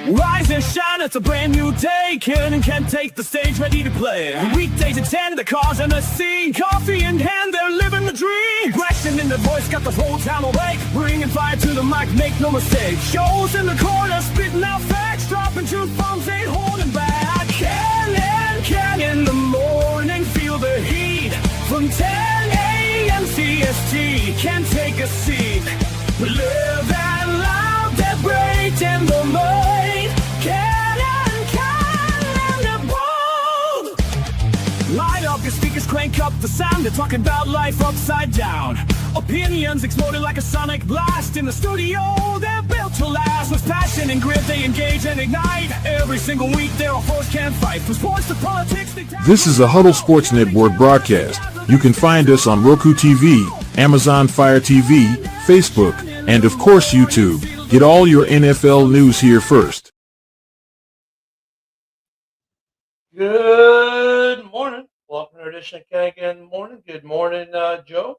Rise and shine, it's a brand new day. Can and can take the stage, ready to play. Weekdays at 10, the cars on the scene. Coffee in hand, they're living the dream. Question in the voice, got the whole town awake. Bringing fire to the mic, make no mistake. Shows in the corner, spitting out facts. Dropping truth bombs, ain't holding back. Can and can in the morning, feel the heat. From 10 a.m. CST, can take a seat. We live that loud, that great in the mind. Light up your speakers, crank up the sound. They're talking about life upside down. Opinions exploding like a sonic blast. In the studio, they're built to last. With passion and grit, they engage and ignite. Every single week, they're a force can't fight. From sports to politics, This is a Huddle Sports Network broadcast. You can find us on Roku TV, Amazon Fire TV, Facebook, and of course YouTube. Get all your NFL news here first. Good morning. Welcome to our edition of Ken Again Morning. Good morning, Joe.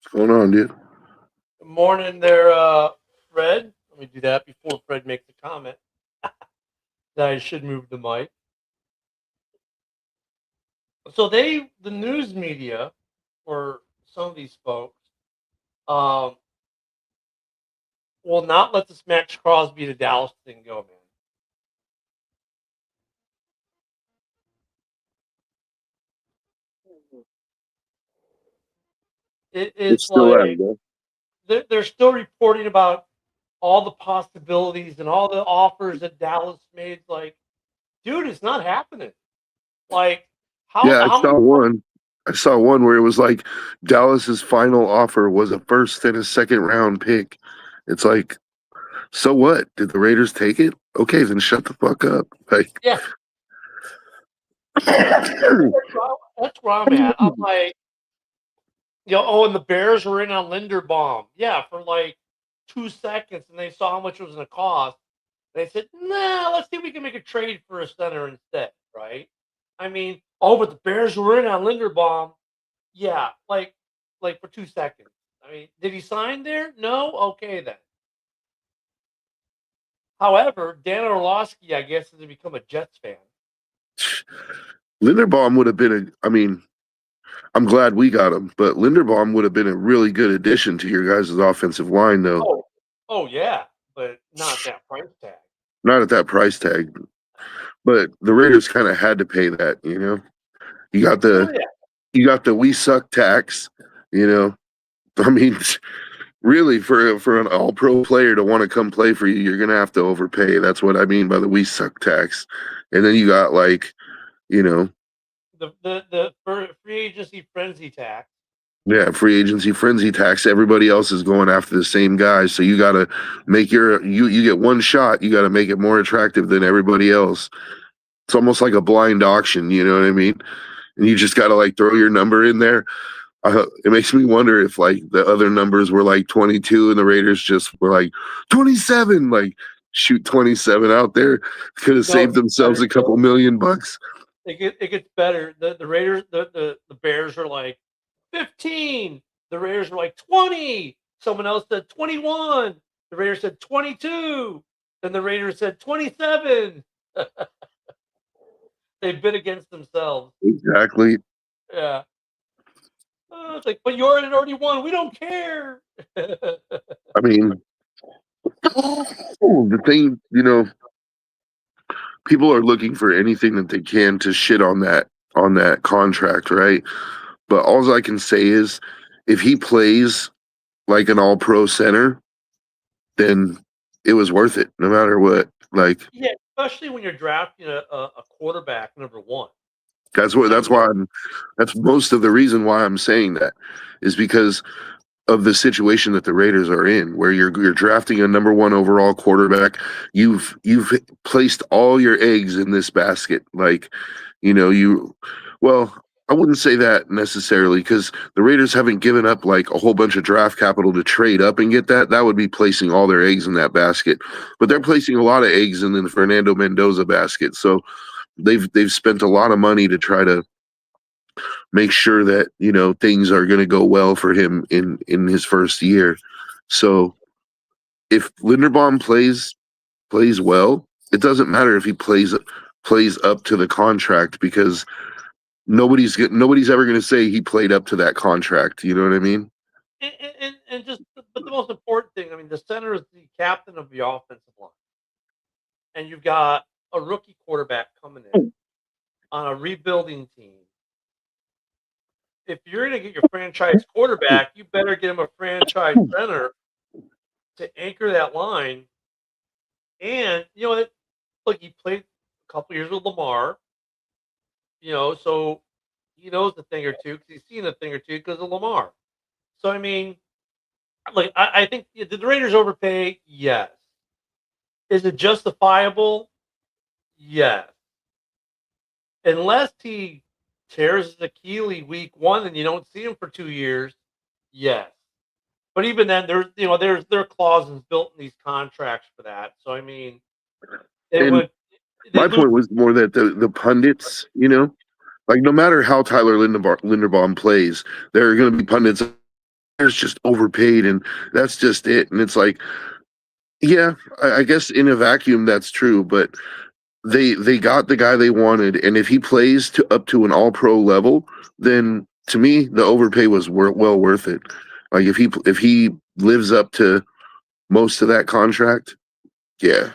What's going on, dude? Good morning there, Fred. Let me do that before Fred makes a comment. That I should move the mic. So the news media, or some of these folks, will not let this Max Crosby to Dallas thing go, man. It's still like there, they're still reporting about all the possibilities and all the offers that Dallas made. Like, dude, it's not happening. Like, I saw one where it was like Dallas's final offer was a first and a second round pick. It's like, so what? Did the Raiders take it? Okay, then shut the fuck up. Like, yeah, that's where I'm at. I'm like, and the Bears were in on Linderbaum. Yeah, for like 2 seconds, and they saw how much it was going to cost. They said, nah, let's see if we can make a trade for a center instead, right? I mean, but the Bears were in on Linderbaum. Yeah, like for 2 seconds. I mean, did he sign there? No? Okay, then. However, Dan Orlovsky, I guess, has become a Jets fan. Linderbaum would have been I'm glad we got him, but Linderbaum would have been a really good addition to your guys' offensive line, though. Oh yeah, but not that price tag. Not at that price tag. But the Raiders kind of had to pay that, you know. You got the we suck tax, you know. I mean, really, for an all-pro player to want to come play for you, you're gonna have to overpay. That's what I mean by the we suck tax. And then you got the free agency frenzy tax. Yeah, free agency frenzy tax. Everybody else is going after the same guys, so you got to make you get one shot. You got to make it more attractive than everybody else. It's almost like a blind auction, you know what I mean? And you just got to like throw your number in there. It makes me wonder if like the other numbers were like 22 and the Raiders just were like 27. Like shoot 27 out there, could have saved themselves a couple $1 million. It gets better. The Raiders, the Bears are like 15. The Raiders were like 20. Someone else said 21. The Raiders said 22. Then the Raiders said 27. They bid against themselves. Exactly. Yeah. It's like, but you already won. We don't care. I mean, the thing, you know, people are looking for anything that they can to shit on that contract, right? But all I can say is, if he plays like an all-pro center, then it was worth it, no matter what. Like, yeah, especially when you're drafting a quarterback number one. That's most of the reason why I'm saying that is because of the situation that the Raiders are in, where you're drafting a number one overall quarterback. You've placed all your eggs in this basket. Like, you know, I wouldn't say that necessarily, because the Raiders haven't given up like a whole bunch of draft capital to trade up and get that. That would be placing all their eggs in that basket. But they're placing a lot of eggs in the Fernando Mendoza basket. So they've spent a lot of money to try to make sure that, you know, things are going to go well for him in his first year. So if Linderbaum plays plays well, it doesn't matter if he plays up to the contract because nobody's ever going to say he played up to that contract. You know what I mean? And just, but the most important thing, I mean, the center is the captain of the offensive line, and you've got a rookie quarterback coming in on a rebuilding team. If you're going to get your franchise quarterback, you better get him a franchise center to anchor that line. And you know what? Look, he played a couple years with Lamar, so he knows a thing or two because he's seen a thing or two because of Lamar. So I mean, like I think did the Raiders overpay? Yes. Is it justifiable? Yes. Unless he tears his Achilles week 1 and you don't see him for 2 years, yes. But even then, there are clauses built in these contracts for that. So I mean, it And would. my point was more that the pundits, like no matter how Tyler Linderbaum plays, there are going to be pundits. There's just overpaid, and that's just it. And it's like, yeah, I guess in a vacuum that's true, but they got the guy they wanted, and if he plays up to an All-Pro level, then to me the overpay was well worth it. Like if he lives up to most of that contract, yeah.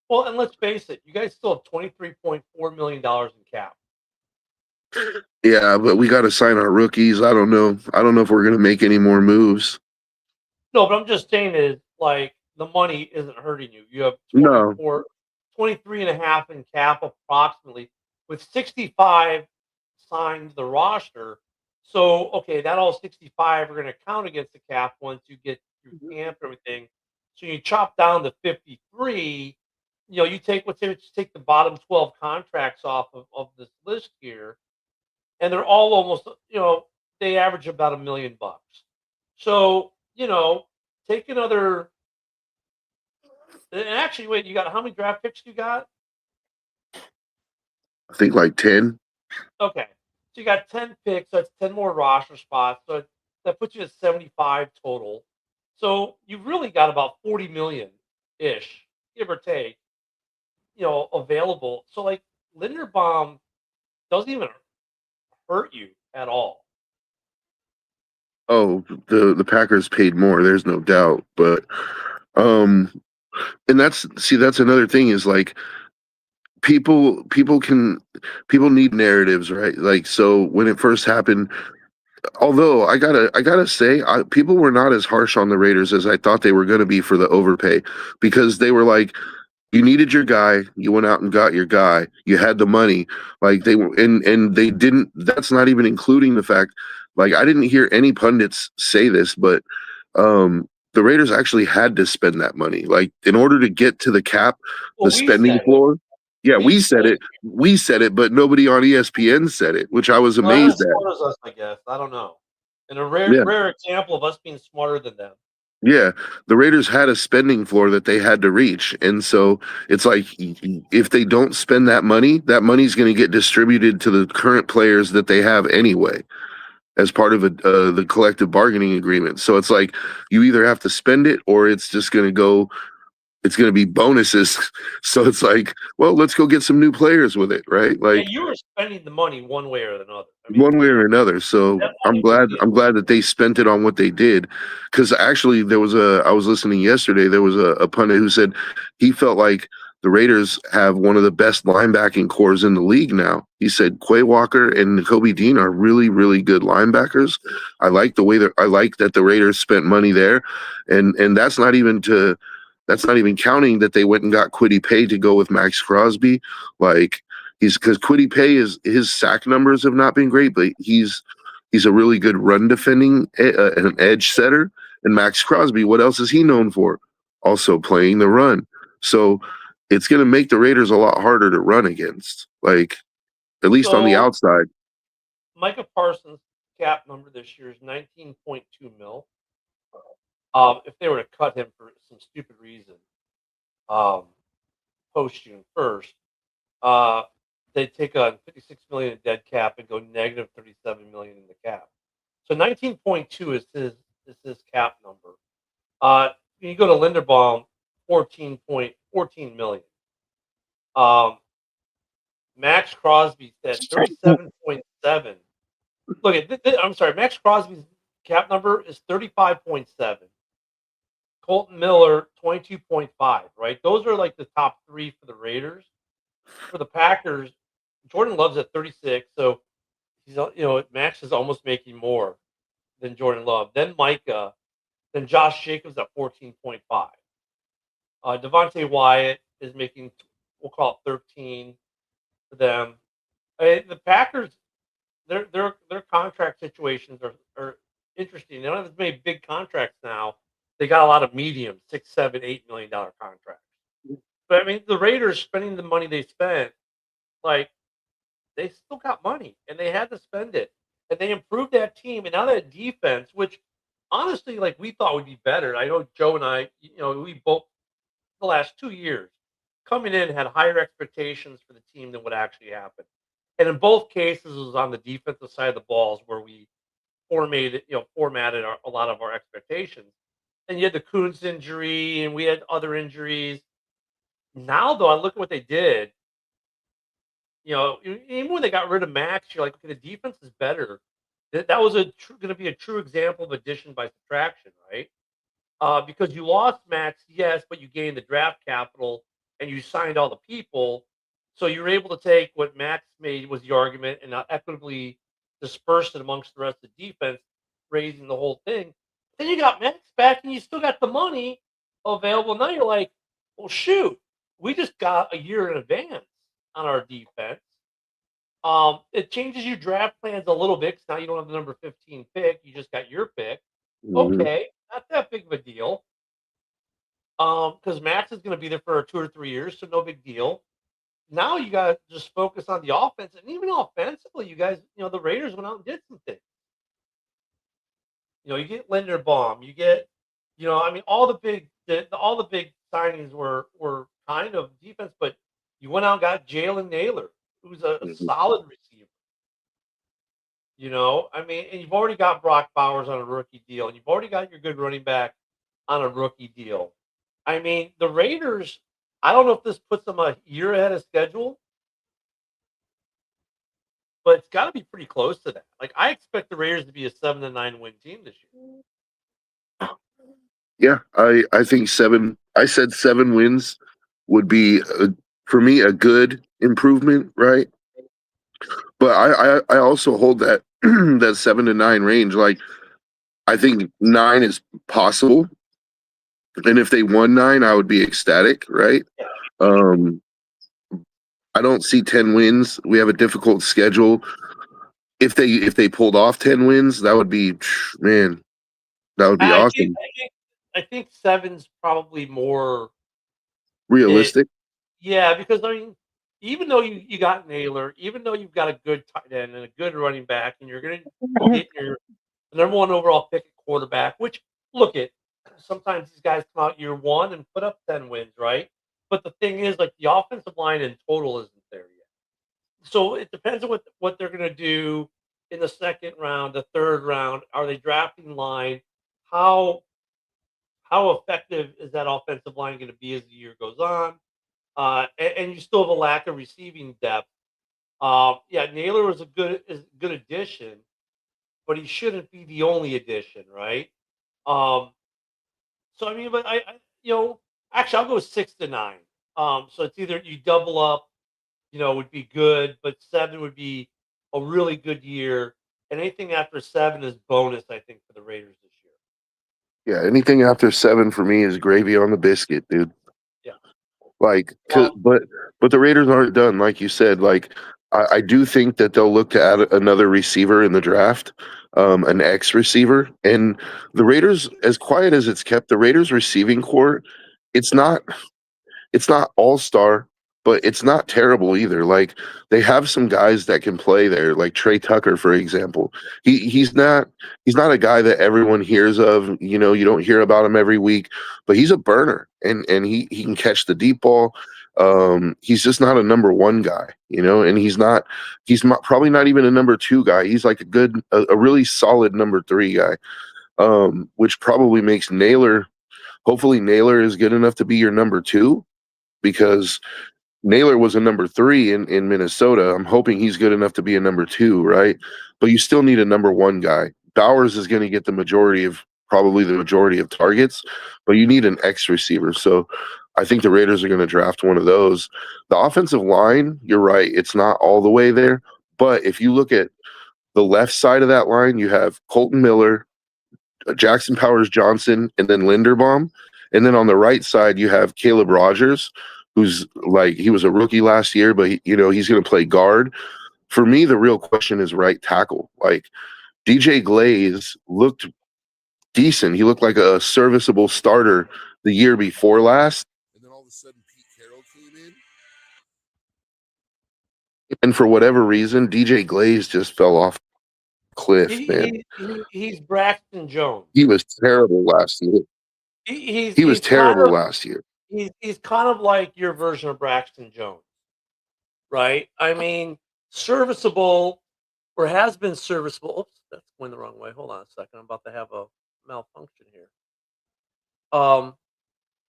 Well, and let's face it, you guys still have $23.4 million in cap. Yeah, but we got to sign our rookies. I don't know if we're going to make any more moves. No, but I'm just saying is like the money isn't hurting you. You have No. 23.5 in cap approximately, with 65 signed to the roster. So okay, that all 65 are going to count against the cap once you get through camp and everything. So you chop down to 53. You take take the bottom 12 contracts off of this list here, and they're all almost, they average about $1 million. So, take another. And actually, wait, you got how many draft picks you got? I think like 10. Okay, so you got 10 picks. So that's 10 more roster spots. So that puts you at 75 total. So you've really got about 40 million ish, give or take, available. So like Linderbaum doesn't even hurt you at all. Oh, the Packers paid more. There's no doubt, but and that's another thing is like people need narratives, right? Like so when it first happened, although I gotta say, people were not as harsh on the Raiders as I thought they were going to be for the overpay, because they were like, you needed your guy, you went out and got your guy, you had the money, like they were, and they didn't. That's not even including the fact, like I didn't hear any pundits say this, but the Raiders actually had to spend that money, like in order to get to the cap, the spending floor. Yeah, we said it, but nobody on ESPN said it, which I was amazed at. As us, I guess. I don't know. And a rare example of us being smarter than them. Yeah, the Raiders had a spending floor that they had to reach, and so it's like if they don't spend that money's going to get distributed to the current players that they have anyway, as part of the collective bargaining agreement. So it's like you either have to spend it or it's just going to go. It's going to be bonuses. So it's like, well, let's go get some new players with it, right? Like you were spending the money one way or another. One way or another. So I'm glad that they spent it on what they did. Because actually I was listening yesterday, there was a pundit who said he felt like the Raiders have one of the best linebacking cores in the league now. He said Quay Walker and Nakobe Dean are really, really good linebackers. I like that the Raiders spent money there. And that's not even counting that they went and got Kwity Paye to go with Max Crosby. Like because Kwity Paye his sack numbers have not been great, but he's a really good run defending an edge setter. And Max Crosby, what else is he known for? Also playing the run. So it's going to make the Raiders a lot harder to run against, like at least on the outside. Micah Parsons' cap number this year is $19.2 million. If they were to cut him for some stupid reason, post June 1st, they'd take on $56 million in dead cap and go negative $37 million in the cap. So 19.2 is his cap number. You go to Linderbaum, 14.8 14 million. Max Crosby's at 37.7. Look at I'm sorry, Max Crosby's cap number is 35.7. Colton Miller 22.5, right? Those are like the top 3 for the Raiders. For the Packers, Jordan Love's at 36, so he's, Max is almost making more than Jordan Love. Then Micah, then Josh Jacobs at 14.5. Devontae Wyatt is making, we'll call it 13 for them. The Packers, their contract situations are interesting. They don't have as many big contracts now. They got a lot of medium, $6, $7, $8 million contracts. But I mean, the Raiders spending the money they spent, like, they still got money and they had to spend it. And they improved that team. And now that defense, which honestly, like, we thought would be better. I know Joe and I, we both, the last 2 years, coming in, had higher expectations for the team than what actually happened. And in both cases, it was on the defensive side of the balls where we formatted a lot of our expectations. And you had the Kuntz injury, and we had other injuries. Now, though, I look at what they did. Even when they got rid of Max, you're like, okay, the defense is better. That was going to be a true example of addition by subtraction, right? Because you lost Max, yes, but you gained the draft capital and you signed all the people. So you were able to take what Max made was the argument and equitably disperse it amongst the rest of the defense, raising the whole thing. Then you got Max back and you still got the money available. Now you're like, well, shoot, we just got a year in advance on our defense. It changes your draft plans a little bit because now you don't have the number 15 pick. You just got your pick. Mhm. Okay, not that big of a deal. Because Max is going to be there for 2 or 3 years, so no big deal. Now you got to just focus on the offense, and even offensively, you guys, the Raiders went out and did some things. You get Linderbaum, you get, all the big signings were kind of defense, but you went out and got Jalen Naylor, who's a Mhm. solid receiver. And you've already got Brock Bowers on a rookie deal, and you've already got your good running back on a rookie deal. I mean, the Raiders, I don't know if this puts them a year ahead of schedule, but it's got to be pretty close to that. Like, I expect the Raiders to be a 7-9 win team this year. Yeah, I think 7. I said 7 wins would be for me a good improvement, right? But I also hold that that 7 to 9 range. Like, I think 9 is possible, and if they won 9, I would be ecstatic, right? Yeah. I don't see 10 wins. We have a difficult schedule. If they pulled off 10 wins, that would be, man, that would be awesome. I think 7's probably more Realistic. Yeah, because I mean, even though you got Naylor, even though you've got a good tight end and a good running back, and you're going to get your number 1 overall pick at quarterback, which, look at, sometimes these guys come out year 1 and put up 10 wins, right? But the thing is, like, the offensive line in total isn't there yet. So it depends on what they're going to do in the second round, the third round. Are they drafting line? How effective is that offensive line going to be as the year goes on? And you still have a lack of receiving depth. Yeah, Naylor is a good addition, but he shouldn't be the only addition, right? So I mean, but actually, I'll go 6-9. So it's either you double up, would be good, but 7 would be a really good year, and anything after 7 is bonus, I think, for the Raiders this year. Yeah, anything after 7 for me is gravy on the biscuit, dude. Yeah. Like, but the Raiders aren't done, like you said. Like, I do think that they'll look to add another receiver in the draft, an X receiver. And the Raiders, as quiet as it's kept, the Raiders receiving core, it's not all-star, but it's not terrible either. Like, they have some guys that can play there, like Trey Tucker, for example. He's not a guy that everyone hears of. You don't hear about him every week, but he's a burner, and he can catch the deep ball. He's just not a number 1 guy, and he's probably not even a number 2 guy. He's like a really solid number 3 guy, which probably makes Naylor. Hopefully Naylor is good enough to be your number 2. because Naylor was a number 3 in Minnesota. I'm hoping he's good enough to be a number 2, right? But you still need a number 1 guy. Bowers is going to get probably the majority of targets, but you need an X receiver. So I think the Raiders are going to draft one of those. The offensive line, you're right, it's not all the way there. But if you look at the left side of that line, you have Colton Miller, Jackson Powers Johnson, and then Linderbaum. And then on the right side, you have Caleb Rogers, who's like, he was a rookie last year, but he's going to play guard. For me, the real question is right tackle. Like, DJ Glaze looked decent. He looked like a serviceable starter the year before last. And then all of a sudden, Pete Carroll came in. And for whatever reason, DJ Glaze just fell off a cliff, man. He's Braxton Jones. He was terrible last year. He was terrible last year. He's kind of like your version of Braxton Jones, right? I mean, serviceable, or has been serviceable. Oops, that's going the wrong way. Hold on a second. I'm about to have a malfunction here.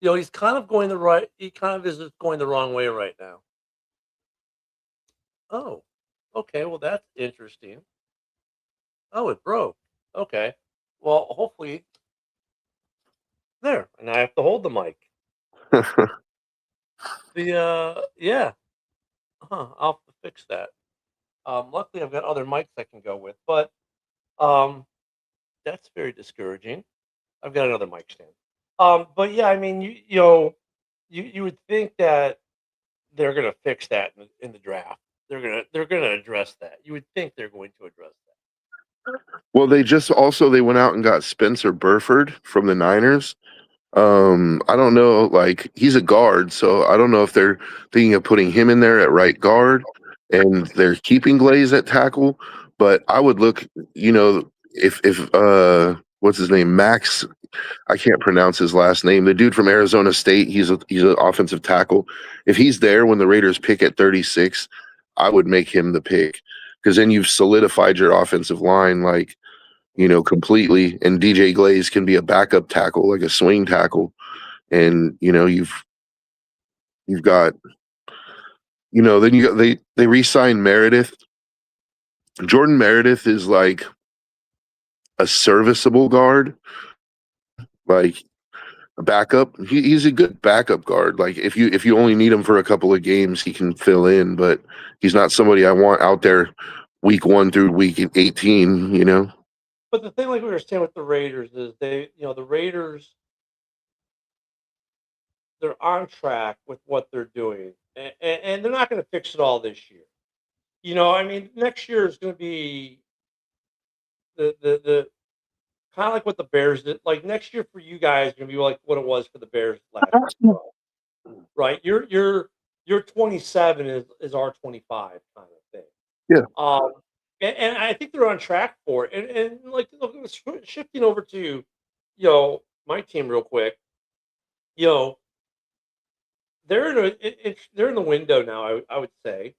He's kind of going he kind of is going the wrong way right now. Oh, okay. Well, that's interesting. Oh, it broke. Okay. Well, hopefully there. And I have to hold the mic. Yeah. I'll have to fix that. Luckily I've got other mics I can go with, but that's very discouraging. I've got another mic stand. But yeah, I mean, you would think that they're gonna fix that in the draft. They're gonna address that. You would think they're going to address that. Well, they went out and got Spencer Burford from the Niners. I don't know, like, he's a guard, so I don't know if they're thinking of putting him in there at right guard and they're keeping Glaze at tackle. But I would look, if what's his name, Max, I can't pronounce his last name, the dude from Arizona State, he's an offensive tackle. If he's there when the Raiders pick at 36, I would make him the pick, because then you've solidified your offensive line, like, completely. And DJ Glaze can be a backup tackle, like a swing tackle. And, you've got, then they re-signed Meredith. Jordan Meredith is like a serviceable guard, like a backup. He's a good backup guard. Like, if you only need him for a couple of games, he can fill in, but he's not somebody I want out there week 1 through week 18, But the thing, like we were saying with the Raiders, is the Raiders, they're on track with what they're doing, and they're not going to fix it all this year. I mean, next year is going to be the kind of like what the Bears did. Like, next year for you guys is going to be like what it was for the Bears last year, right? Your 27 is our 25 kind of thing. Yeah. And I think they're on track for it. And like, look, shifting over to, my team real quick. They're in the window now. I would say,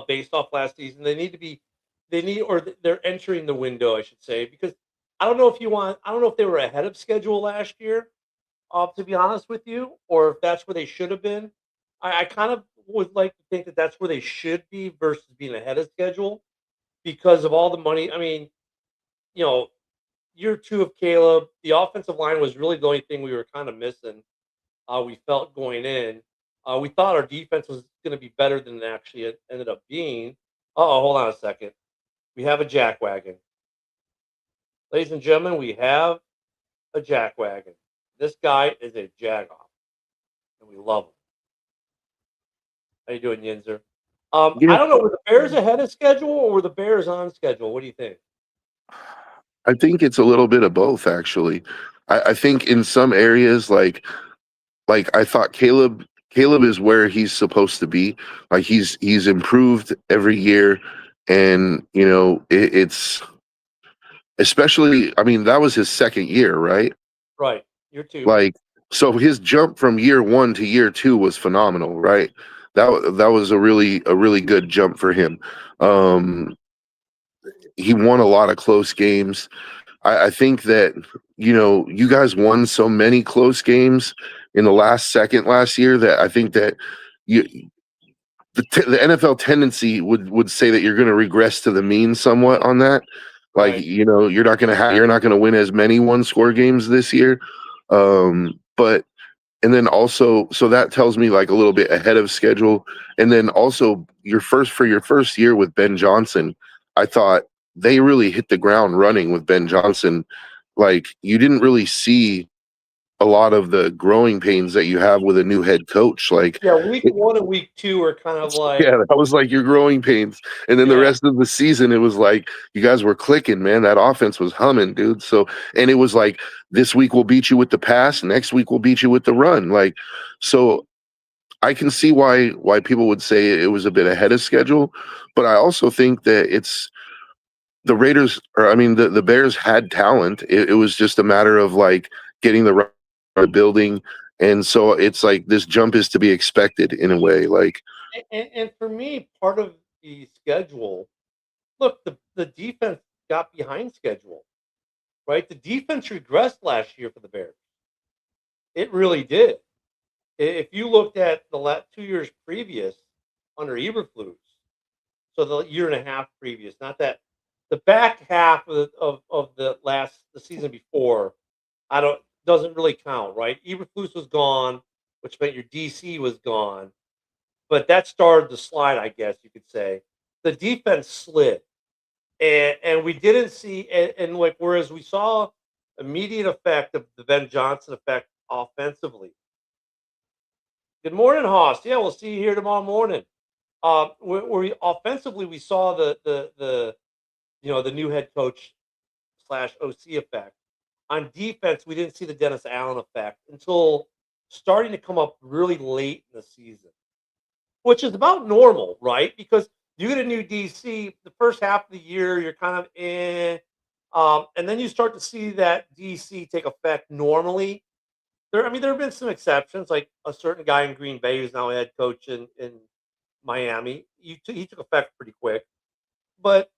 based off last season, they're entering the window, I should say, because I don't know if they were ahead of schedule last year, to be honest with you, or if that's where they should have been. I kind of would like to think that that's where they should be versus being ahead of schedule, because of all the money. I mean, year 2 of Caleb, the offensive line was really the only thing we were kind of missing. We felt going in. We thought our defense was going to be better than it actually ended up being. Hold on a second. We have a jackwagon. Ladies and gentlemen, we have a jackwagon. This guy is a jagoff, and we love him. How you doing, Yinzer? I don't know, were the Bears ahead of schedule or were the Bears on schedule? What do you think? I think it's a little bit of both, actually. I think in some areas, like I thought Caleb is where he's supposed to be. Like, he's improved every year, and it's especially, I mean, that was his second year, right? Right, year 2. Like, so his jump from year 1 to year 2 was phenomenal, right? That was a really good jump for him. He won a lot of close games. I think that, you guys won so many close games in the last second last year that I think that you the NFL tendency would say that you're going to regress to the mean somewhat on that. Like, Right. you're not going to win as many one score games this year. But and then also, so that tells me like a little bit ahead of schedule. And then also your first year with Ben Johnson, I thought they really hit the ground running with Ben Johnson. Like, you didn't really see a lot of the growing pains that you have with a new head coach. Like, Yeah, week 1 and week 2 are kind of like, yeah, that was like your growing pains. And then the yeah, rest of the season, it was like you guys were clicking, man. That offense was humming, dude. So, and it was like this week we'll beat you with the pass, next week we'll beat you with the run. Like, so I can see why people would say it was a bit ahead of schedule, but I also think that it's the Raiders, or I mean the Bears had talent. It was just a matter of like getting the right building. And so it's like this jump is to be expected in a way. Like, and for me, part of the schedule, look, the defense got behind schedule, right? The defense regressed last year for the Bears. It really did. If you looked at the last 2 years previous under Eberflus, so the year and a half previous, not that the back half of the season before, doesn't really count, right? Eberflus was gone, which meant your DC was gone, but that started the slide, I guess you could say. The defense slid, and we didn't see, and like whereas we saw immediate effect of the Ben Johnson effect offensively. Good morning, Hoss. Yeah, we'll see you here tomorrow morning. We offensively we saw the the new head coach / OC effect. On defense, we didn't see the Dennis Allen effect until starting to come up really late in the season, which is about normal, right? Because you get a new DC, the first half of the year, you're kind of and then you start to see that DC take effect normally. There have been some exceptions, like a certain guy in Green Bay who's now a head coach in Miami. He took effect pretty quick, but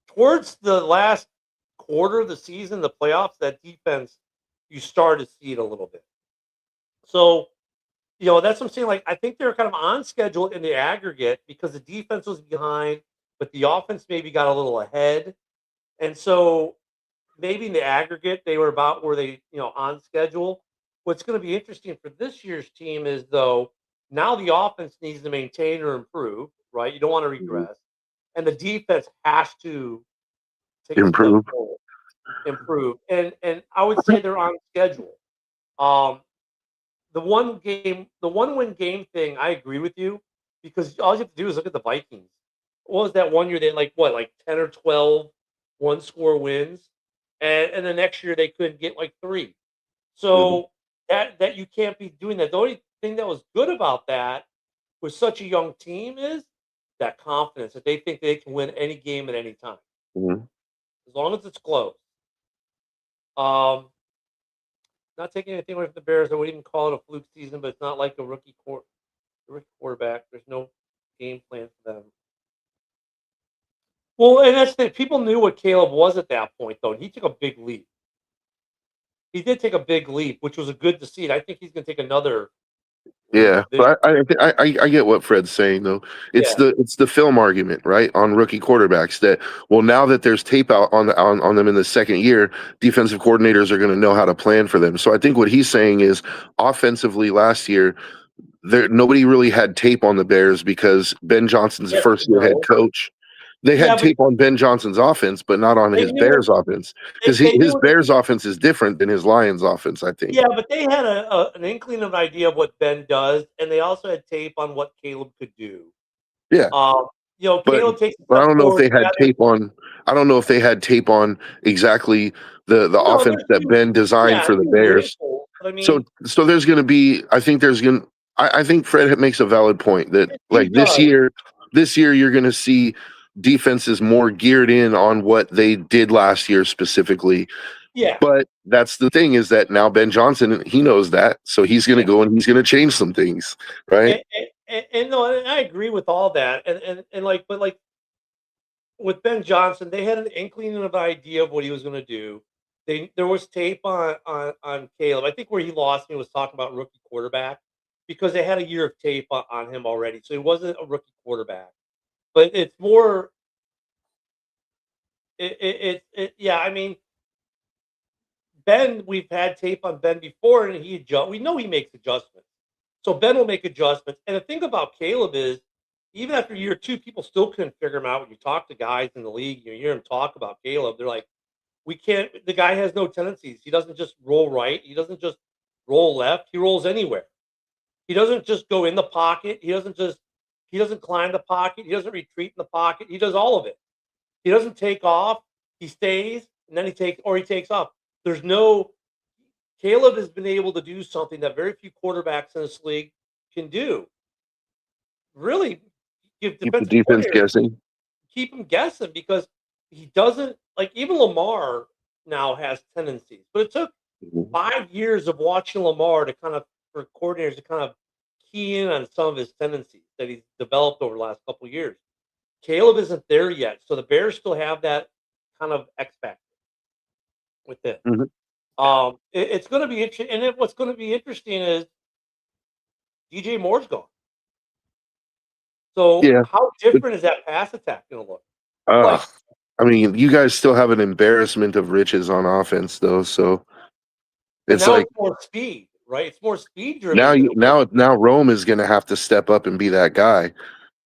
towards the last quarter of the season, the playoffs, that defense, you start to see it a little bit. So, that's what I'm saying. Like, I think they're kind of on schedule in the aggregate because the defense was behind, but the offense maybe got a little ahead. And so maybe in the aggregate, they were about where they, on schedule. What's going to be interesting for this year's team is, though, now the offense needs to maintain or improve, right? You don't want to regress. And the defense has to take a step improve. forward, improve. And I would say they're on schedule. The one win game thing, I agree with you, because all you have to do is look at the Vikings. What was that one year they had like 10 or 12 one-score wins? And the next year they couldn't get like 3. So that you can't be doing that. The only thing that was good about that with such a young team is that confidence that they think they can win any game at any time. Mhm. As long as it's close. Not taking anything away from the Bears. I wouldn't even call it a fluke season, but it's not like a rookie quarterback. There's no game plan for them. Well, and that's the people knew what Caleb was at that point, though. And he took a big leap. He did take a big leap, which was a good to see. And I think he's going to take another. Yeah, leap but I get what Fred's saying though. It's Yeah. the film argument, right, on rookie quarterbacks that, well, now that there's tape out on them in the second year, defensive coordinators are going to know how to plan for them. So I think what he's saying is offensively last year, nobody really had tape on the Bears because Ben Johnson's Yes, first year head coach. They Yeah, had but tape on Ben Johnson's offense, but not on they his knew Bears offense because they knew his Bears offense is different than his Lions offense, I think. Yeah, but they had an inkling of an idea of what Ben does, and they also had tape on what Caleb could do. Yeah. But Caleb takes a I step don't know if forward. they had tape on. I don't know if they had tape on exactly the No, offense there's that Ben designed yeah, for the there's Bears. wrinkles, but I mean, So there's going to be. I think there's going. I think Fred makes a valid point that he like this does. year you're going to see defenses more geared in on what they did last year specifically. Yeah, But that's the thing is that now Ben Johnson, he knows that, so he's going to go and he's going to change some things, right? and no, and I agree with all that, and like, but like with Ben Johnson, they had an inkling of an idea of what he was going to do. There was tape on Caleb. I think where he lost me was talking about rookie quarterback because they had a year of tape on him already, so he wasn't a rookie quarterback. But it's more. Yeah. I mean, Ben, we've had tape on Ben before, and he adjust. We know he makes adjustments, so Ben will make adjustments. And the thing about Caleb is, even after year two, people still couldn't figure him out. When you talk to guys in the league, you hear him talk about Caleb. They're like, we can't. The guy has no tendencies. He doesn't just roll right. He doesn't just roll left. He rolls anywhere. He doesn't just go in the pocket. He doesn't climb the pocket. He doesn't retreat in the pocket. He does all of it. He doesn't take off. He stays and then he takes off. There's no Caleb has been able to do something that very few quarterbacks in this league can do. Really give Keep the defensive defense coordinators guessing. keep him guessing because he doesn't like even Lamar now has tendencies. But it took Mhm. 5 years of watching Lamar to kind of for coordinators to kind of key in on some of his tendencies that he's developed over the last couple of years. Caleb isn't there yet, so the Bears still have that kind of X factor with it. Mhm. It's going to be interesting, and what's going to be interesting is DJ Moore's gone. So Yeah. how different is that pass attack going to look? Uh, Like I mean, you guys still have an embarrassment of riches on offense, though. So and it's now like it's more speed, right? It's more speed driven than it was. now Rome is going to have to step up and be that guy.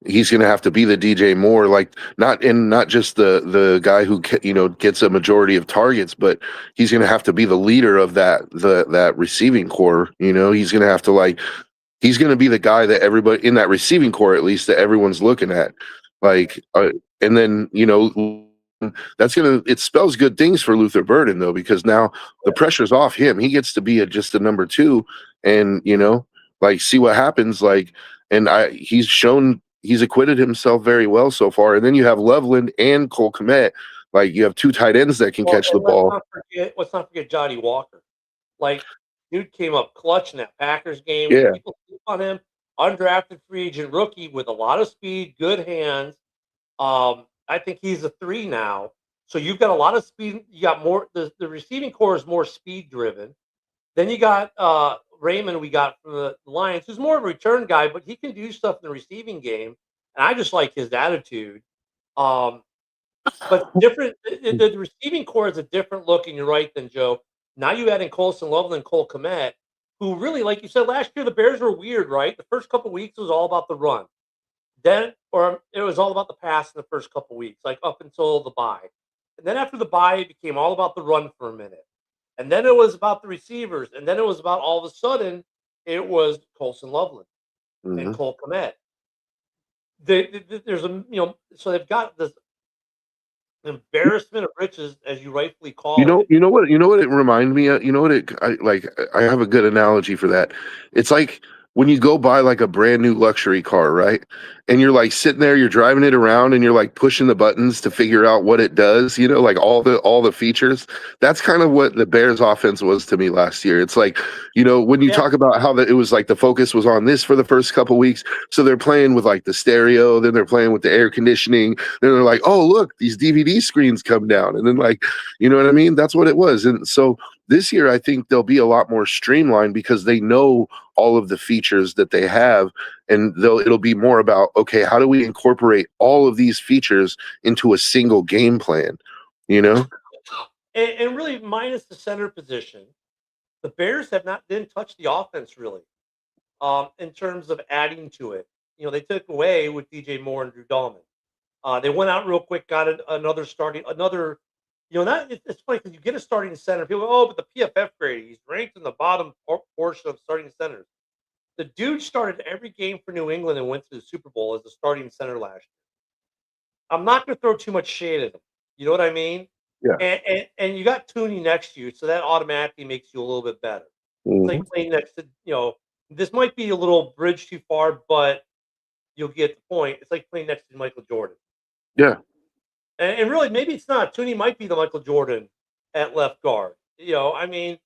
He's going to have to be the DJ Moore, like not just the guy who gets a majority of targets, but he's going to have to be the leader of that receiving core. He's going to have to he's going to be the guy that everybody in that receiving core, at least, that everyone's looking at. And then it spells good things for Luther Burden though, because now the pressure's off him. He gets to be just a number two, and see what happens. He's acquitted himself very well so far. And then you have Loveland and Cole Kmet. Like you have two tight ends that can Well, catch the and let's ball. not forget Johnny Walker. Like, dude came up clutch in that Packers game. Yeah. People sleep on him. Undrafted free agent rookie with a lot of speed, good hands. I think he's a 3 now. So you've got a lot of speed. You got more. The receiving core is more speed driven. Then you got Raymond. We got from the Lions, who's more of a return guy, but he can do stuff in the receiving game. And I just like his attitude. But different. The receiving core is a different look, and you're right, than Joe. Now you add in Colson Loveland, Cole Kmet, who really, like you said last year, the Bears were weird, right? The first couple of weeks was all about the run. Then, or it was all about the pass in the first couple of weeks, like up until the bye. And then after the bye, it became all about the run for a minute. And then it was about the receivers. And then it was about all of a sudden, it was Colson Loveland and Mhm. Cole Kmet. There's so they've got this embarrassment of riches, as you rightfully call it. You know what it reminded me of? I have a good analogy for that. It's like when you go buy like a brand new luxury car, right? And you're like sitting there, you're driving it around and you're like pushing the buttons to figure out what it does, like all the features. That's kind of what the Bears offense was to me last year. It's like, when you Yeah. talk about how it was like the focus was on this for the first couple weeks. So they're playing with like the stereo, then they're playing with the air conditioning. Then they're like, oh, look, these DVD screens come down. And then you know what I mean? That's what it was. And so this year, I think they'll be a lot more streamlined because they know all of the features that they have, and it'll be more about, okay, how do we incorporate all of these features into a single game plan? And really, minus the center position, the Bears didn't touch the offense really, in terms of adding to it. They took away with DJ Moore and Drew Dahlman. They went out real quick, got another. It's funny because you get a starting center. People go, oh, but the PFF grade, he's ranked in the bottom portion of starting centers. The dude started every game for New England and went to the Super Bowl as a starting center last year. I'm not going to throw too much shade at him. You know what I mean? Yeah. And you got Tooney next to you, so that automatically makes you a little bit better. It's like playing next to, this might be a little bridge too far, but you'll get the point. It's like playing next to Michael Jordan. Yeah. And really, maybe it's not. Tooney might be the Michael Jordan at left guard. I mean,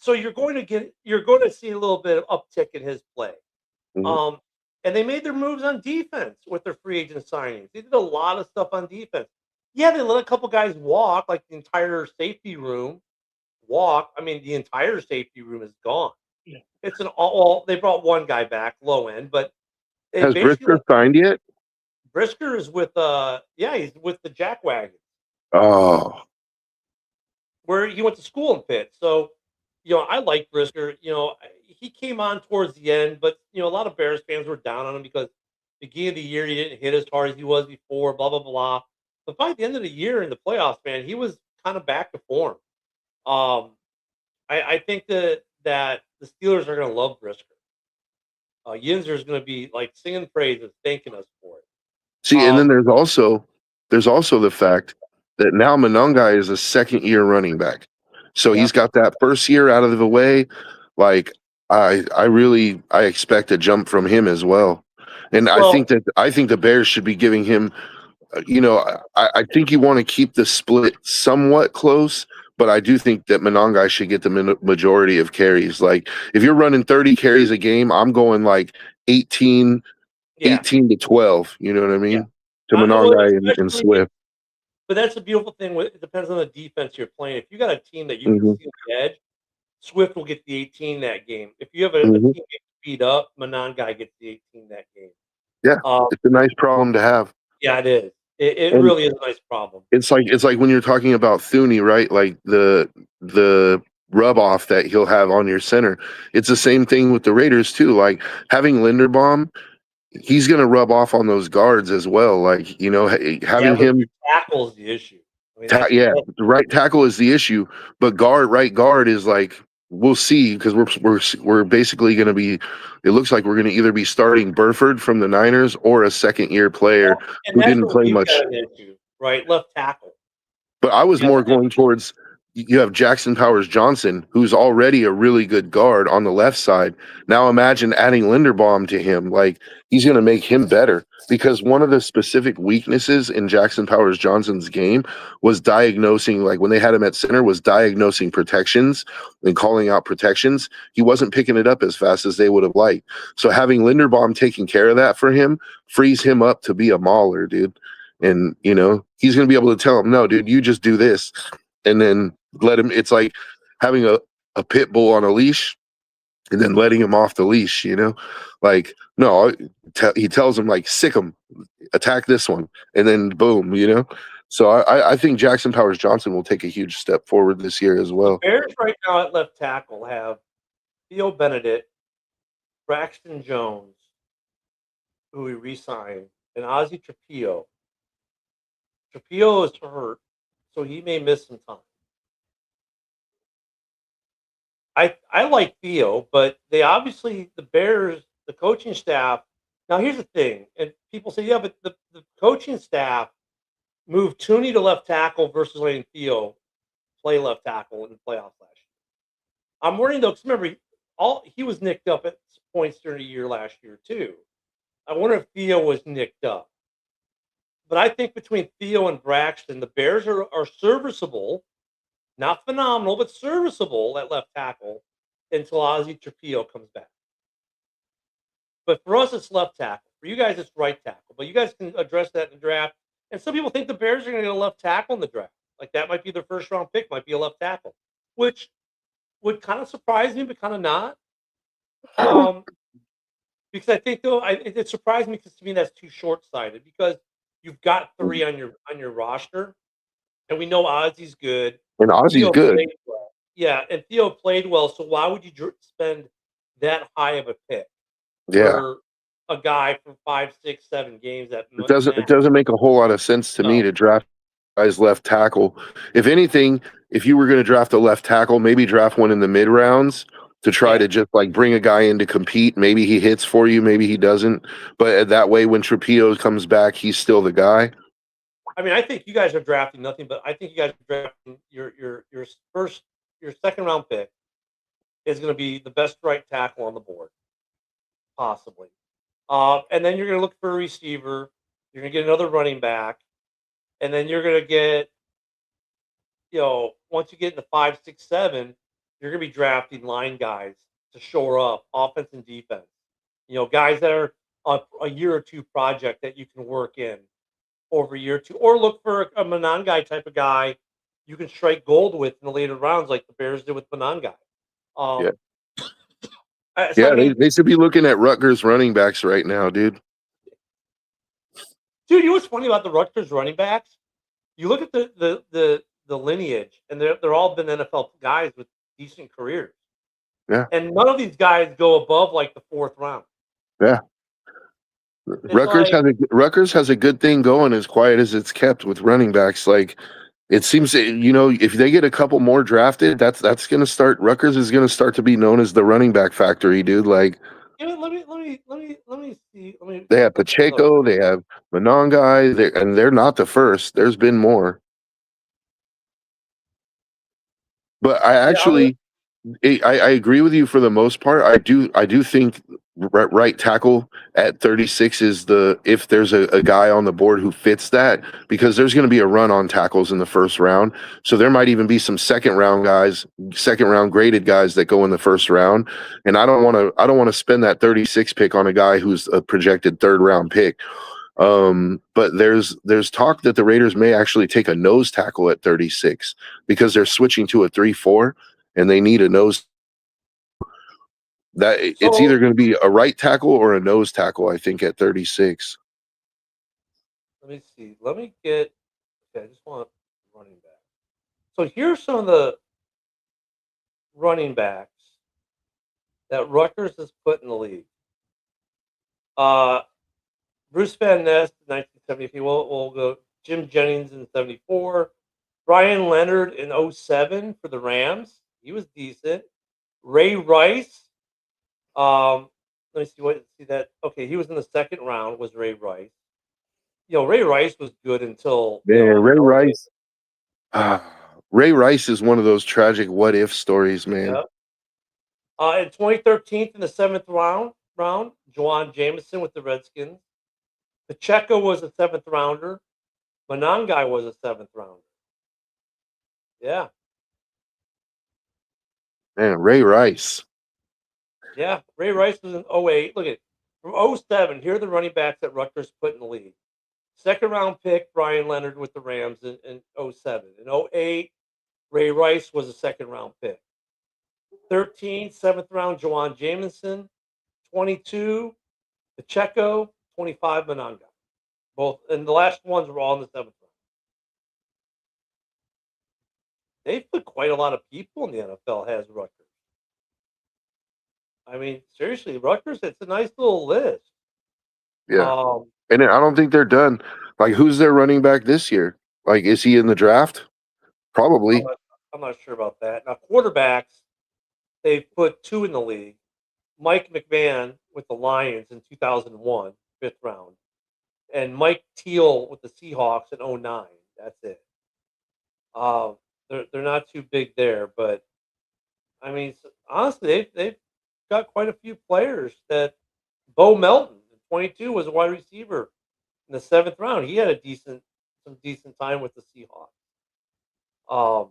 so you're going to see a little bit of uptick in his play. Mhm. And they made their moves on defense with their free agent signings. They did a lot of stuff on defense. Yeah, they let a couple guys walk, like the entire safety room walk. I mean, the entire safety room is gone. Yeah. It's an all. They brought one guy back, low end, but they Has basically Brisker signed yet? Brisker is with yeah, he's with the Jackwagon Oh, where he went to school in Pitt. So, I like Brisker. He came on towards the end, but a lot of Bears fans were down on him because beginning of the year he didn't hit as hard as he was before. Blah blah blah. But by the end of the year in the playoffs, man, he was kind of back to form. Um, I think that the Steelers are going to love Brisker. Yinzer is going to be like singing praises, thanking us for it. see, and then Um, there's also the fact that now Monongai is a second year running back, so yeah. he's got that first year out of the way. Like I expect a jump from him as well, and Well, I think the Bears should be giving him. I think you want to keep the split somewhat close, but I do think that Monongai should get the majority of carries. Like if you're running 30 carries a game, I'm going like 18, yeah, 18 to 12. You know what I yeah. mean? To Well, Monongai and especially, Swift. but that's the beautiful thing. It depends on the defense you're playing. If you got a team that you can Hmm. see on the edge, Swift will get the 18 that game. If you have a Hmm. team getting beat up, Monongai gets the 18 that game. Yeah, Um, it's a nice problem to have. yeah, it is. It And really is a nice problem. it's like when you're talking about Thuney, right? Like the rub off that he'll have on your center. It's the same thing with the Raiders too. Like having Linderbaum, he's going to rub off on those guards as well. Like, Yeah, having but him, tackle is the issue. I mean, that's yeah, the right tackle is the issue, but right guard is like, we'll see because we're basically going to be, it looks like we're going to either be starting Burford from the Niners or a second year player and who that's didn't where play we've much. got an issue, right? Left tackle. But I was Yeah, more going towards you have Jackson Powers Johnson, who's already a really good guard on the left side. Now imagine adding Linderbaum to him. Like he's going to make him better because one of the specific weaknesses in Jackson Powers Johnson's game was diagnosing, like when they had him at center, was diagnosing protections and calling out protections. He wasn't picking it up as fast as they would have liked. So having Linderbaum taking care of that for him frees him up to be a mauler, dude. And he's going to be able to tell him, no, dude, you just do this, and then let him. It's like having a pit bull on a leash and then letting him off the leash. Like no, he tells him like sick him, attack this one, and then boom. So I think Jackson Powers Johnson will take a huge step forward this year as the well. Bears right now at left tackle have Theo Benedict, Braxton Jones, who we re-signed, and Ozzie Trapillo. Trapillo is hurt, so he may miss some time. I like Theo, but they obviously the Bears, the coaching staff. Now here's the thing, and people say, yeah, but the coaching staff moved Tooney to left tackle versus letting Theo play left tackle in the playoffs last year. I'm worrying though, because remember, he was nicked up at points during the year last year too. I wonder if Theo was nicked up. But I think between Theo and Braxton, the Bears are serviceable, not phenomenal, but serviceable at left tackle until Ozzie Trapillo comes back. But for us, it's left tackle. For you guys, it's right tackle. But you guys can address that in the draft. And some people think the Bears are going to get a left tackle in the draft. Like that might be their first round pick, might be a left tackle, which would kind of surprise me, but kind of not. Because I think though, it surprised me because to me that's too short sighted. Because you've got three on your roster, and we know Ozzie's good. And Ozzy's Theo good. played well. Yeah, and Theo played well. So why would you spend that high of a pick Yeah. for a guy for 5, 6, 7 games? It doesn't make a whole lot of sense to me No. to draft guys left tackle. If anything, if you were going to draft a left tackle, maybe draft one in the mid rounds to try to just like bring a guy in to compete. Maybe he hits for you, maybe he doesn't. But that way, when Trapillo comes back, he's still the guy. I mean, I think you guys are drafting nothing, but I think you guys are drafting your second round pick is going to be the best right tackle on the board, possibly. And then you're going to look for a receiver. You're going to get another running back, and then you're going to get, once you get into 5, 6, 7, you're going to be drafting line guys to shore up offense and defense. Guys that are a year or two project that you can work in. over a year or two, or look for a Monangai type of guy you can strike gold with in the later rounds, like the Bears did with Monangai. Yeah. Um, so I Yeah, they, mean, they should be looking at Rutgers running backs right now, dude. dude, you know what's funny about the Rutgers running backs? You look at the lineage, and they're all been NFL guys with decent careers, Yeah, and none of these guys go above like the fourth round. yeah. It's like, Rutgers has a good thing going, as quiet as it's kept with running backs. Like it seems, if they get a couple more drafted, that's going to start. Rutgers is going to start to be known as the running back factory, dude. Like let me see. Let me they have look this up. Pacheco, they have Monongai, and they're not the first. There's been more, but I Yeah, actually I agree with you for the most part. I do think right tackle at 36 is if there's a guy on the board who fits that, because there's going to be a run on tackles in the first round. So there might even be some second round graded guys that go in the first round. And I don't want to spend that 36 pick on a guy who's a projected third round pick. But there's talk that the Raiders may actually take a nose tackle at 36 because they're switching to a 3-4 and they need a nose. That it's so either going to be a right tackle or a nose tackle, I think, at 36. let me see. Let me get. Okay, I just want running back. So here's some of the running backs that Rutgers has put in the league. Uh, Bruce Van Ness, 1973. We'll go. Jim Jennings in 74. Brian Leonard in 07 for the Rams. He was decent. Ray Rice. Let me see that. Okay, he was in the second round. Was Ray Rice? Ray Rice was good until Man, Ray Alabama. Rice. Ray Rice is one of those tragic what if stories, man. Yeah. In 2013, in the seventh round, Juwan Jameson with the Redskins. Pacheco was a seventh rounder. Monangai was a seventh rounder. Yeah, Man, Ray Rice. yeah. Ray Rice was in '08. Look at from '07. Here are the running backs that Rutgers put in the league. Second round pick Brian Leonard with the Rams in '07. In '08, Ray Rice was a second round pick. 13, seventh round, Juwan Jameson. 22, Pacheco. 25, Monangai. Both, and the last ones were all in the seventh round. They've put quite a lot of people in the NFL, has Rutgers. I mean, seriously, Rutgers, it's a nice little list. Yeah. Um, And I don't think they're done. Like, who's their running back this year? Like, is he in the draft? I'm Probably. not, I'm not sure about that. Now, quarterbacks, they've put two in the league. Mike McMahon with the Lions in 2001, fifth round, and Mike Teal with the Seahawks in '09. That's it. Um, they're not too big there, but I mean, honestly, they've got quite a few players. That Bo Melton, 22, was a wide receiver in the seventh round. He had some decent time with the Seahawks. Um,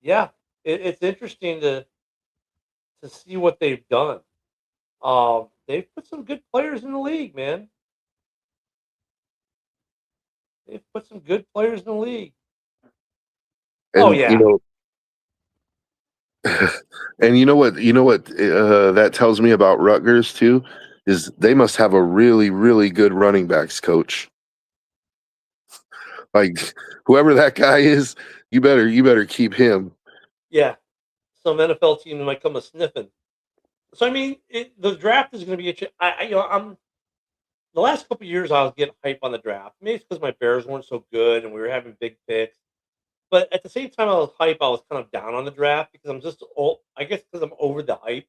yeah, it's interesting to see what they've done. They've put some good players in the league, man. They've put some good players in the league. Oh And yeah, and you know what that tells me about Rutgers too is they must have a really, really good running backs coach. Like whoever that guy is, you better keep him. yeah. Some NFL team might come a sniffing. So I mean, the draft is going to be I'm the last couple of years I was getting hype on the draft. Maybe it's because my Bears weren't so good and we were having big picks. But at the same time, I was hype. I was kind of down on the draft because I'm just old. I guess because I'm over the hype.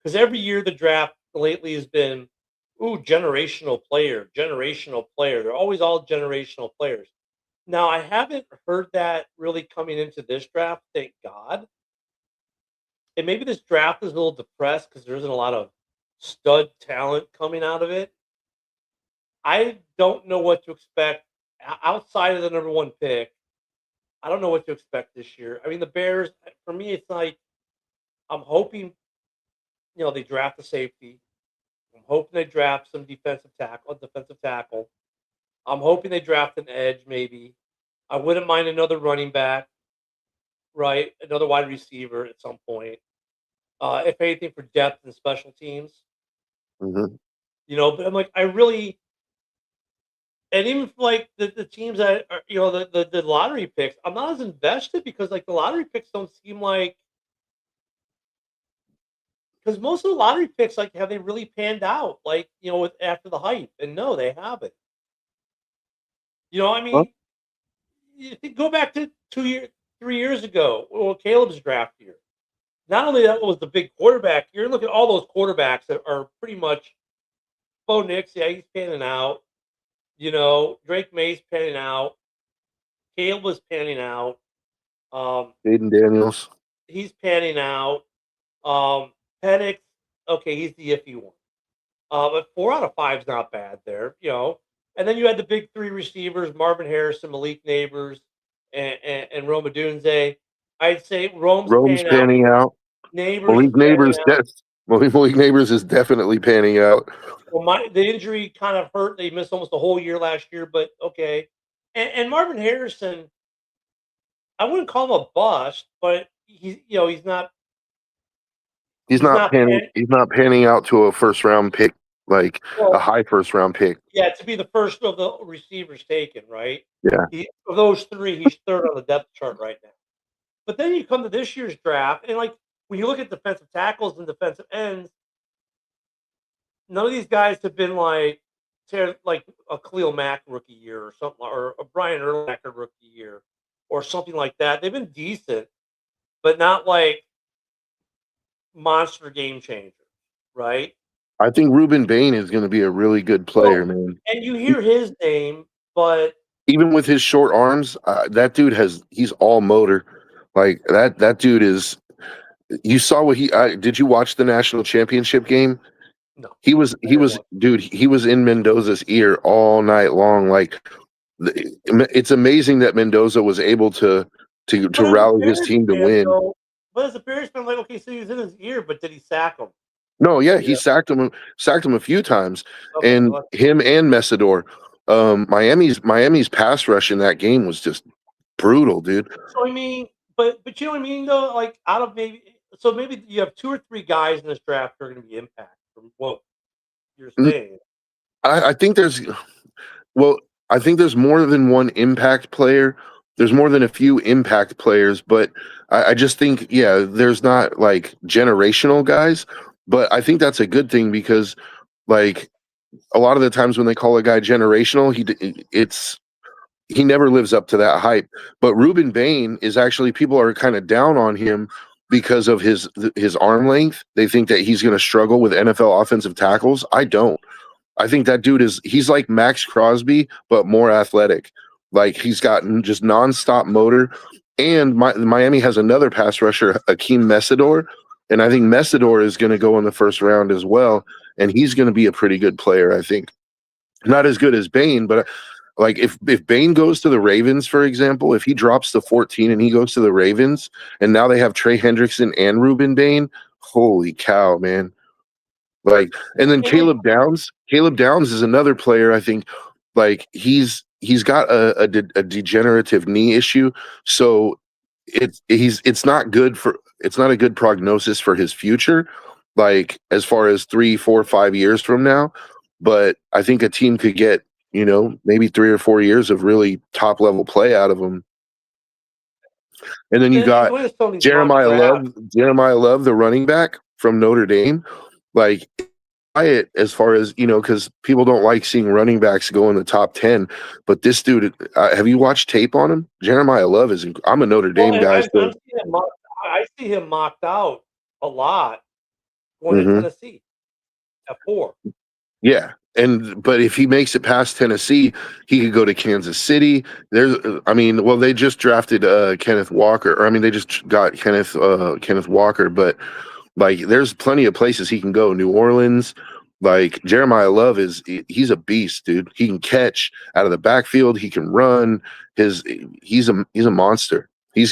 Because every year the draft lately has been, ooh, generational player, generational player. They're always all generational players. Now I haven't heard that really coming into this draft. Thank God. And maybe this draft is a little depressed because there isn't a lot of stud talent coming out of it. I don't know what to expect outside of the number one pick. I don't know what to expect this year. I mean, the Bears, for me, it's like I'm hoping, they draft a safety. I'm hoping they draft some defensive tackle. I'm hoping they draft an edge, maybe. I wouldn't mind another running back, right? Another wide receiver at some point. If anything, for depth and special teams, Mhm. But I'm like, I really, and even for like the teams that are, the lottery picks, I'm not as invested because like the lottery picks don't seem like, because most of the lottery picks, like, have they really panned out, like, with after the hype? And no, they haven't. I Well, mean, you go back to 2 years, 3 years ago, well, Caleb's draft year. Not only that was the big quarterback year, look at all those quarterbacks that are pretty much Bo Nix, yeah, he's panning out. Drake May's panning out. Caleb was panning out. Jaden Daniels. He's panning out. Penix, okay, he's the iffy one. But 4 out of 5 is not bad there. And then you had the big three receivers: Marvin Harrison, Malik Neighbors, and Rome Odunze. I'd say Rome's Rome's panning out. panning out. Neighbors is panning out. Malik Neighbors is definitely panning out. Well, the injury kind of hurt. They missed almost a whole year last year, but okay. And Marvin Harrison, I wouldn't call him a bust, but he's not. He's not panning out to a first round pick, like Well, a high first round pick. yeah, to be the first of the receivers taken, right? Yeah. Of those three, he's third on the depth chart right now. But then you come to this year's draft, and like when you look at defensive tackles and defensive ends, none of these guys have been like a Khalil Mack rookie year or something, or a Brian Urlacher rookie year, or something like that. They've been decent, but not like monster game changers, right? I think Ruben Bain is going to be a really good player, man. And you hear his name, but even with his short arms, that dude he's all motor. Like that dude is. You saw what did you watch the national championship game? no. He was dude. He was in Mendoza's ear all night long. Like it's amazing that Mendoza was able to rally his team to win. But as a Bears fan, like, okay, so he was in his ear, but did he sack him? No, yeah, he sacked him a few times, Okay, and well, him and Messidor. Miami's pass rush in that game was just brutal, dude. So I mean, but you know what I mean though? Like out of maybe you have 2 or 3 guys in this draft who are going to be impact from what you're saying. I think there's more than one impact player. There's more than a few impact players, but I just think, yeah, there's not like generational guys, but I think that's a good thing because like a lot of the times when they call a guy generational, he never lives up to that hype. But Ruben Bain is actually, people are kind of down on him because of his arm length. They think that he's going to struggle with NFL offensive tackles. I don't. I think that dude he's like Max Crosby, but more athletic. Like he's got just nonstop motor. And Miami has another pass rusher, Akeem Messidor. And I think Messidor is going to go in the first round as well. And he's going to be a pretty good player, I think. Not as good as Bain, but like if Bain goes to the Ravens, for example, if he drops to 14 and he goes to the Ravens, and now they have Trey Hendrickson and Ruben Bain, holy cow, man. Like, and then Caleb Downs is another player. I think like he's got a degenerative knee issue, so it's not a good prognosis for his future, like as far as 3, 4, 5 years from now. But I think a team could get maybe 3 or 4 years of really top level play out of him. And then you got Jeremiah Love, the running back from Notre Dame. Like, as far as, because people don't like seeing running backs go in the top 10. But this dude, have you watched tape on him? Jeremiah Love I'm a Notre Dame guy. I see him mocked out a lot going to Tennessee at 4. Yeah. But if he makes it past Tennessee, he could go to Kansas City. They just drafted Kenneth Walker, or they just got Kenneth Walker, but like there's plenty of places he can go. New Orleans, like Jeremiah Love he's a beast, dude. He can catch out of the backfield, he can run. He's a monster. I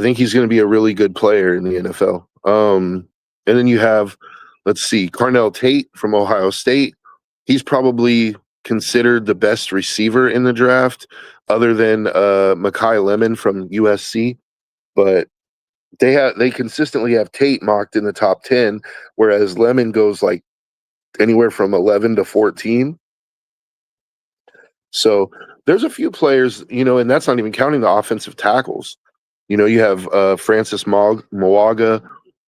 think he's gonna be a really good player in the NFL. And then you have, let's see, Carnell Tate from Ohio State. He's probably considered the best receiver in the draft, other than Makai Lemon from USC. But they consistently have Tate mocked in the top 10, whereas Lemon goes like anywhere from 11 to 14. So there's a few players, and that's not even counting the offensive tackles. You have Francis Moaga,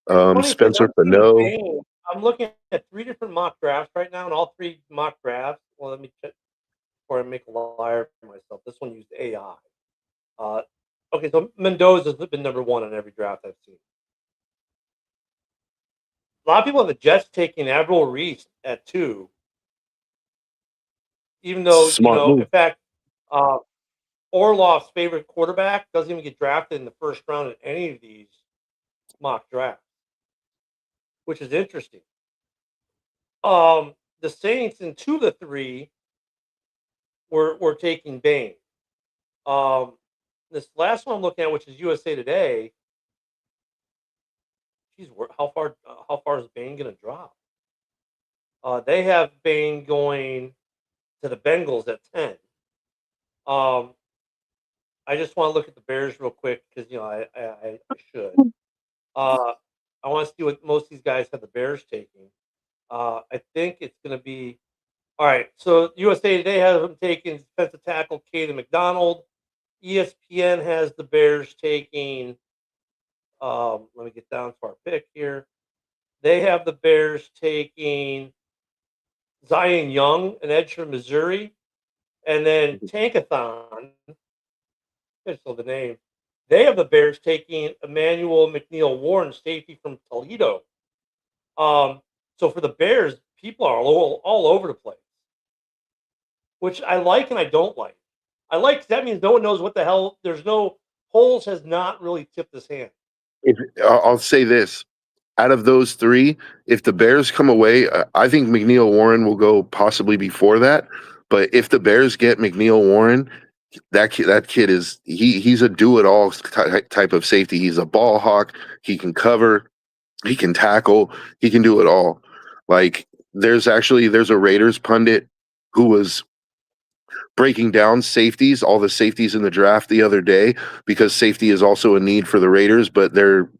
Funny because Spencer Fano. I'm looking at 3 different mock drafts right now, and all 3 mock drafts. Well, let me check before I make a liar of myself. This one used AI. Okay, so Mendoza's been number 1 in every draft I've seen. A lot of people have the Jets taking Avril Reese at 2, even though Smart move. in fact, Orlov's favorite quarterback doesn't even get drafted in the first round in any of these mock drafts, which is interesting. The Saints in 2 of the 3 were taking Bain. This last one I'm looking at, which is USA Today. Geez, how far is Bain going to drop? They have Bain going to the Bengals at 10. I just want to look at the Bears real quick because I should. I want to see what most of these guys have the Bears taking. I think it's going to be all right. So USA Today has them taking defensive tackle Caden McDonald. ESPN has the Bears taking. Let me get down to our pick here. They have the Bears taking Zion Young, an edge from Missouri, and then Tankathon. So the name. They have the Bears taking Emmanuel McNeil Warren, safety from Toledo. So for the Bears, people are all over the place, which I like and I don't like. I like 'cause that means no one knows what the hell. There's no Holes has not really tipped his hand. I'll say this: out of those 3, if the Bears come away, I think McNeil Warren will go possibly before that. But if the Bears get McNeil Warren, that kid is he's a do-it-all type of safety. He's a ball hawk. He can cover. He can tackle. He can do it all. Like there's a Raiders pundit who was breaking down safeties, all the safeties in the draft the other day, because safety is also a need for the Raiders, but they're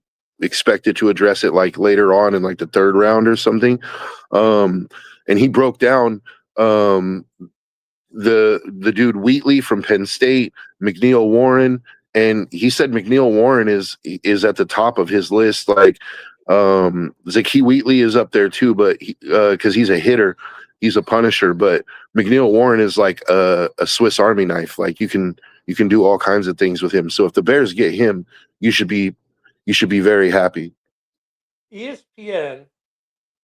expected to address it like later on in like the 3rd round or something. And he broke down the dude Wheatley from Penn State, McNeil Warren, and he said McNeil Warren is at the top of his list. Like Zakee Wheatley is up there too, but because he's a hitter, he's a punisher. But McNeil Warren is like a Swiss Army knife. Like you can do all kinds of things with him. So if the Bears get him, you should be very happy. ESPN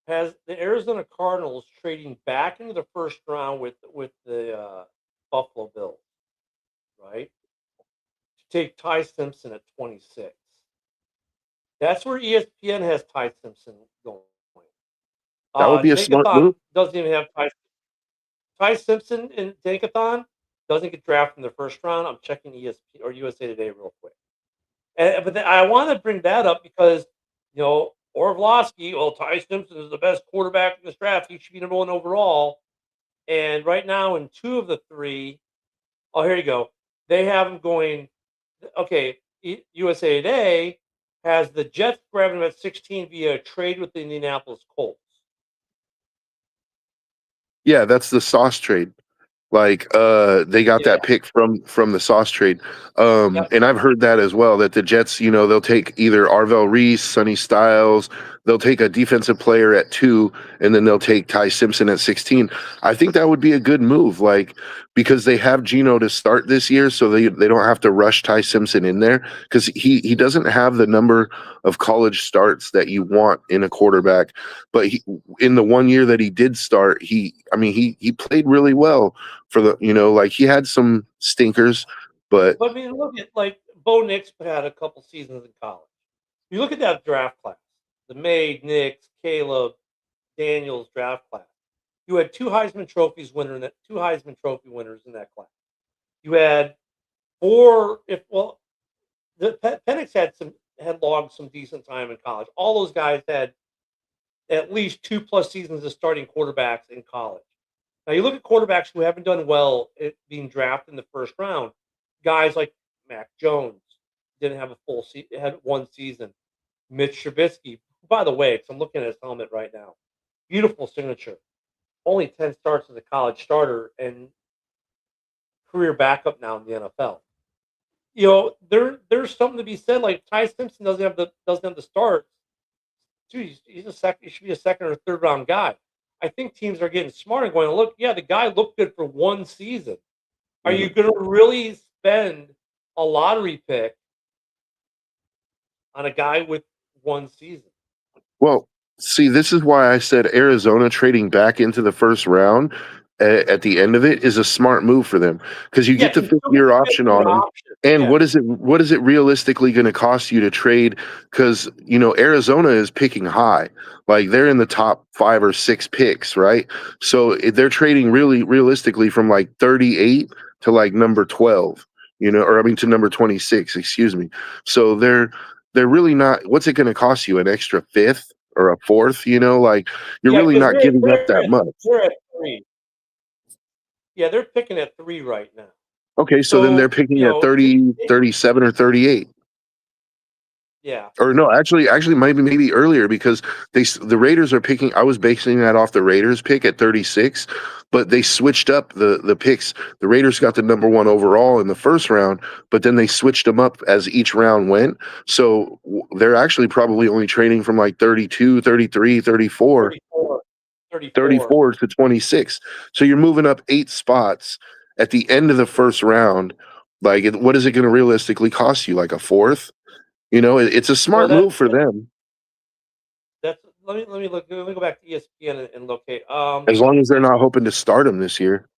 has the Arizona Cardinals trading back into the first round with the Buffalo Bills, right? To take Ty Simpson at 26. That's where ESPN has Ty Simpson going. That would be a smart move. Doesn't even have Ty Simpson in Tankathon doesn't get drafted in the first round. I'm checking ESPN or USA Today real quick. But I want to bring that up because Orlovsky, Ty Simpson is the best quarterback in this draft. He should be number 1 overall. And right now, in 2 of the 3, here you go. They have him going. Okay, USA Today has the Jets grabbing him at 16 via a trade with the Indianapolis Colts. Yeah, that's the Sauce trade. Like they got that pick from the Sauce trade. And I've heard that as well, that the Jets, they'll take either Arvell Reese, Sonny Styles, they'll take a defensive player at 2, and then they'll take Ty Simpson at 16. I think that would be a good move, like because they have Geno to start this year, so they don't have to rush Ty Simpson in there because he doesn't have the number of college starts that you want in a quarterback. But in the 1 year that he did start, he played really well. For the like he had some stinkers, but I mean, look at like Bo Nix had a couple seasons in college. You look at that draft class, the May, Nix, Caleb, Daniels draft class. You had 2 Heisman Trophy winners in that class. You had 4. Penix had logged some decent time in college. All those guys had at least 2+ seasons of starting quarterbacks in college. Now you look at quarterbacks who haven't done well at being drafted in the first round. Guys like Mac Jones didn't have a full had one season. Mitch Trubisky, by the way, 'cause I'm looking at his helmet right now. Beautiful signature. Only 10 starts as a college starter and career backup now in the NFL. You know, there's something to be said. Like Ty Simpson doesn't have the starts. Dude, he's a second. He should be a second or third round guy. I think teams are getting smart and going, look, yeah, the guy looked good for one season. Are you going to really spend a lottery pick on a guy with one season? Well, see, this is why I said Arizona trading back into the first round at the end of it is a smart move for them because you get the 5-year option on them. And what is it realistically going to cost you to trade? Because Arizona is picking high, like they're in the top 5 or 6 picks, right? So they're trading really realistically from like 38 to like number 12, to number 26, excuse me. So they're really not. What's it going to cost you? An extra 5th or a 4th? Like you're really not giving up that much. They're at 3. Yeah, they're picking at 3 right now. Okay, so then they're picking at 30, 37, or 38. Yeah. Or no, actually, maybe earlier because the Raiders are picking. I was basing that off the Raiders pick at 36, but they switched up the picks. The Raiders got the number 1 overall in the first round, but then they switched them up as each round went. So they're actually probably only trading from like 32, 33, 34. 34 to 26. So you're moving up 8 spots at the end of the first round. Like, what is it going to realistically cost you? Like a 4th? It's a smart move for them. Let me look. Let me go back to ESPN and locate. As long as they're not hoping to start him this year.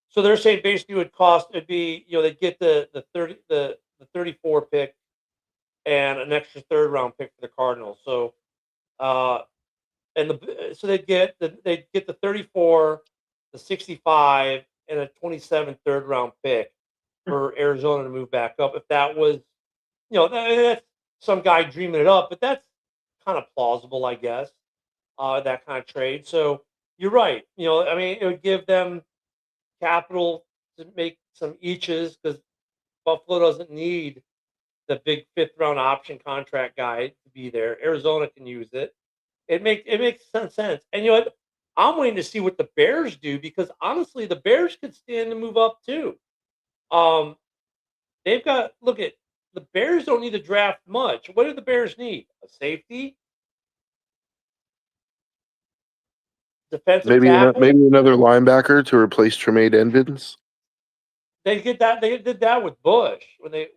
So they're saying basically it'd be they'd get the 34 pick and an extra 3rd round pick for the Cardinals. So so they'd get the 34, the 65, and a 27 3rd round pick for Arizona to move back up. If that was, that's some guy dreaming it up, but that's kind of plausible, I guess. That kind of trade. So you're right. It would give them capital to make some eaches because Buffalo doesn't need the big 5th round option contract guy to be there. Arizona can use it. It makes some sense. And you know what? I'm waiting to see what the Bears do because honestly, the Bears could stand to move up too. They've got look at the Bears don't need to draft much. What do the Bears need? A safety, defensive tackle? Maybe another linebacker to replace Tremaine Edmonds. They did that. They did that with Bush when they.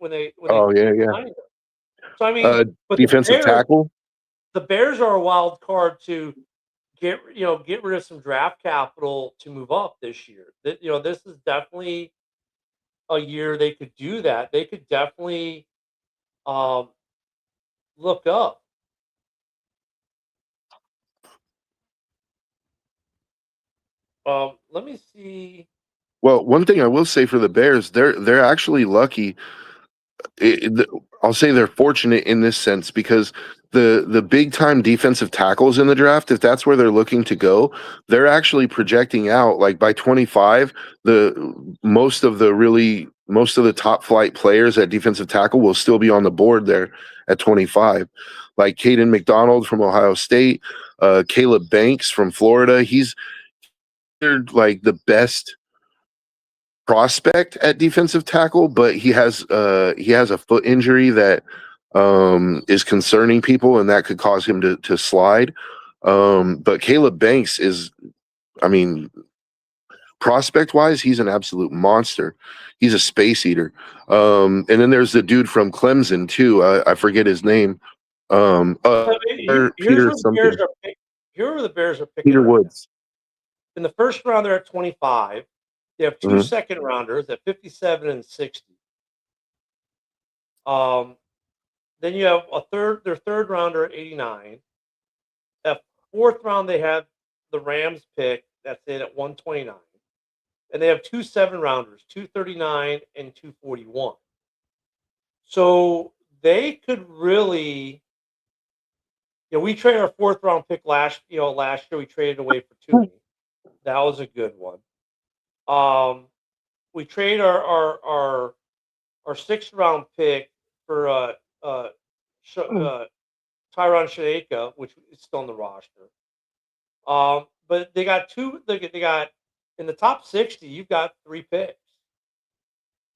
Oh yeah. So but defensive tackle. The Bears are a wild card to get rid of some draft capital to move up this year. This is definitely a year they could do that. They could definitely look up. Let me see. Well, one thing I will say for the Bears, they're actually lucky. I'll say they're fortunate in this sense because the big time defensive tackles in the draft, if that's where they're looking to go, they're actually projecting out like by 25, most of the top flight players at defensive tackle will still be on the board there at 25. Like Caden McDonald from Ohio State, Caleb Banks from Florida. They're like the best prospect at defensive tackle, but he has a foot injury that is concerning people, and that could cause him to slide. But Caleb Banks is, prospect wise, he's an absolute monster. He's a space eater. And then there's the dude from Clemson too. I forget his name. Here are the Bears are picking. Peter Woods. In the first round, they're at 25. They have 2 second rounders at 57 and 60. Then you have their 3rd rounder at 89. At 4th round, they have the Rams pick. That's it at 129. And they have 2 7 rounders, 239 and 241. So they could really we traded our 4th round pick last year. We traded away for Tooney. That was a good one. We traded our 6th round pick for Tyron Shadeka, which is still on the roster. But they got they got in the top 60, you've got 3 picks.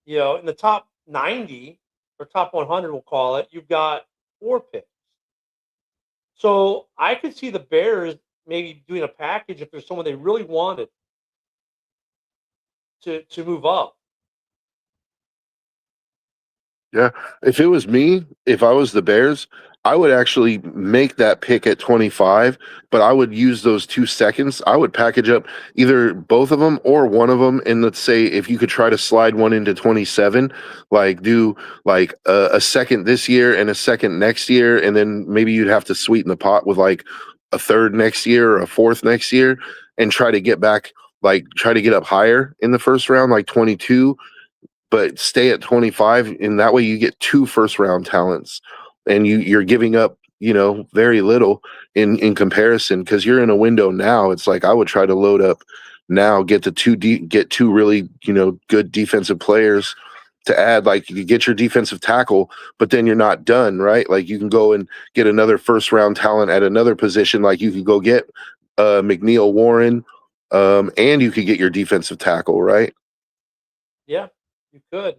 In the top 90 or top 100, we'll call it, you've got 4 picks. So I could see the Bears maybe doing a package if there's someone they really wanted to move up. Yeah. If it was me, if I was the Bears, I would actually make that pick at 25, but I would use those 2 seconds. I would package up either both of them or one of them. And let's say if you could try to slide one into 27, like do like a second this year and a second next year. And then maybe you'd have to sweeten the pot with like a 3rd next year or a 4th next year and try to get back, like try to get up higher in the first round, like 22. But stay at 25, and that way you get 2 first-round talents, and you're giving up, very little in comparison because you're in a window now. It's like I would try to load up now, get two really good defensive players to add. Like you get your defensive tackle, but then you're not done, right? Like you can go and get another first-round talent at another position. Like you could go get McNeil Warren, and you could get your defensive tackle, right? Yeah. You could.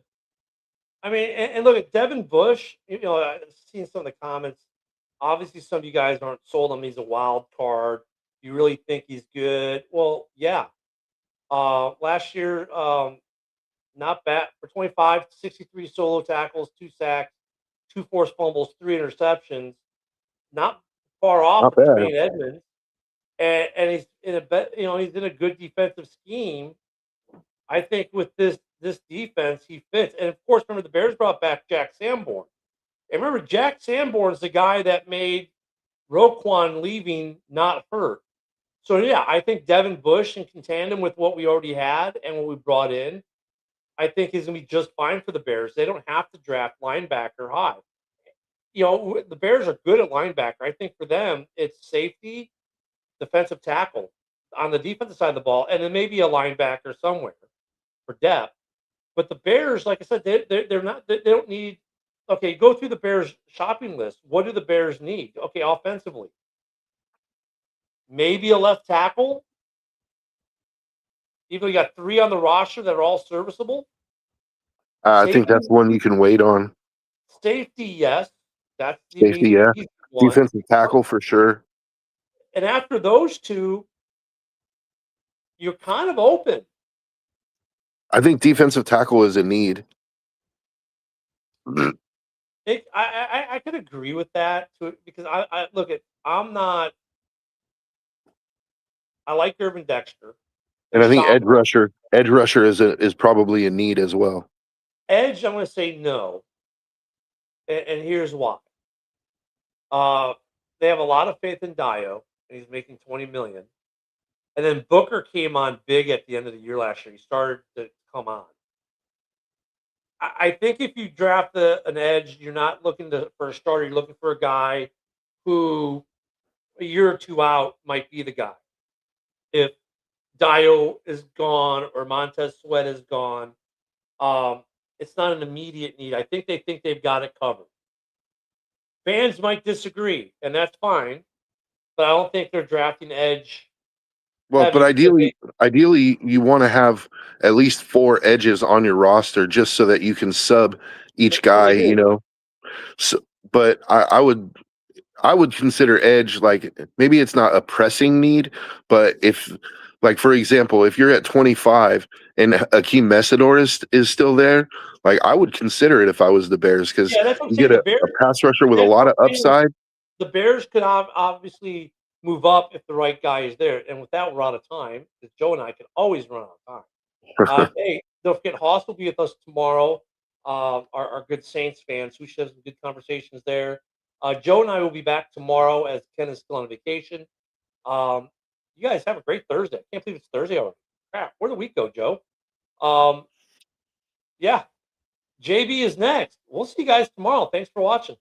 I mean, and look at Devin Bush. I've seen some of the comments. Obviously, some of you guys aren't sold on him. He's a wild card. You really think he's good? Well, yeah. Last year, not bad for 25, 63 solo tackles, 2 sacks, 2 forced fumbles, 3 interceptions. Not far off Not of bad. Tremaine Edmonds, and he's in he's in a good defensive scheme. I think with this defense, he fits. And of course, remember the Bears brought back Jack Sanborn. And remember, Jack Sanborn's the guy that made Roquan leaving not hurt. So yeah, I think Devin Bush in tandem with what we already had and what we brought in, I think is gonna be just fine for the Bears. They don't have to draft linebacker high. The Bears are good at linebacker. I think for them, it's safety, defensive tackle on the defensive side of the ball, and then maybe a linebacker somewhere for depth. But the Bears, like I said, they're not. They don't need. Okay, go through the Bears shopping list. What do the Bears need? Okay, offensively, maybe a left tackle. Even though you got 3 on the roster that are all serviceable. I think that's one you can wait on. Safety, yes. That's Safety, yeah. Defensive tackle for sure. And after those 2, you're kind of open. I think defensive tackle is a need. I could agree with that because I look at I'm not. I like Irvin Dexter, and I think edge rusher is probably a need as well. Edge, I'm going to say no, and here's why. They have a lot of faith in Dio, and he's making $20 million. And then Booker came on big at the end of the year last year. He started to come on. I think if you draft an edge, you're not looking for a starter. You're looking for a guy who a year or 2 out might be the guy. If Dio is gone or Montez Sweat is gone, it's not an immediate need. I think they've got it covered. Fans might disagree, and that's fine. But I don't think they're drafting edge. Well, but ideally, you want to have at least 4 edges on your roster just so that you can sub each guy, So, but I would consider edge like maybe it's not a pressing need, but if, like for example, if you're at 25 and Akeem Messidor is still there, like I would consider it if I was the Bears because you get a pass rusher with a lot of upside. The Bears could obviously move up if the right guy is there. And with that, we're out of time because Joe and I can always run out of time. Hey, don't forget, Hoss will be with us tomorrow. Our good Saints fans. We should have some good conversations there. Joe and I will be back tomorrow as Ken is still on vacation. You guys have a great Thursday. I can't believe it's Thursday already. Crap, where'd the week go, Joe? Yeah. JB is next. We'll see you guys tomorrow. Thanks for watching.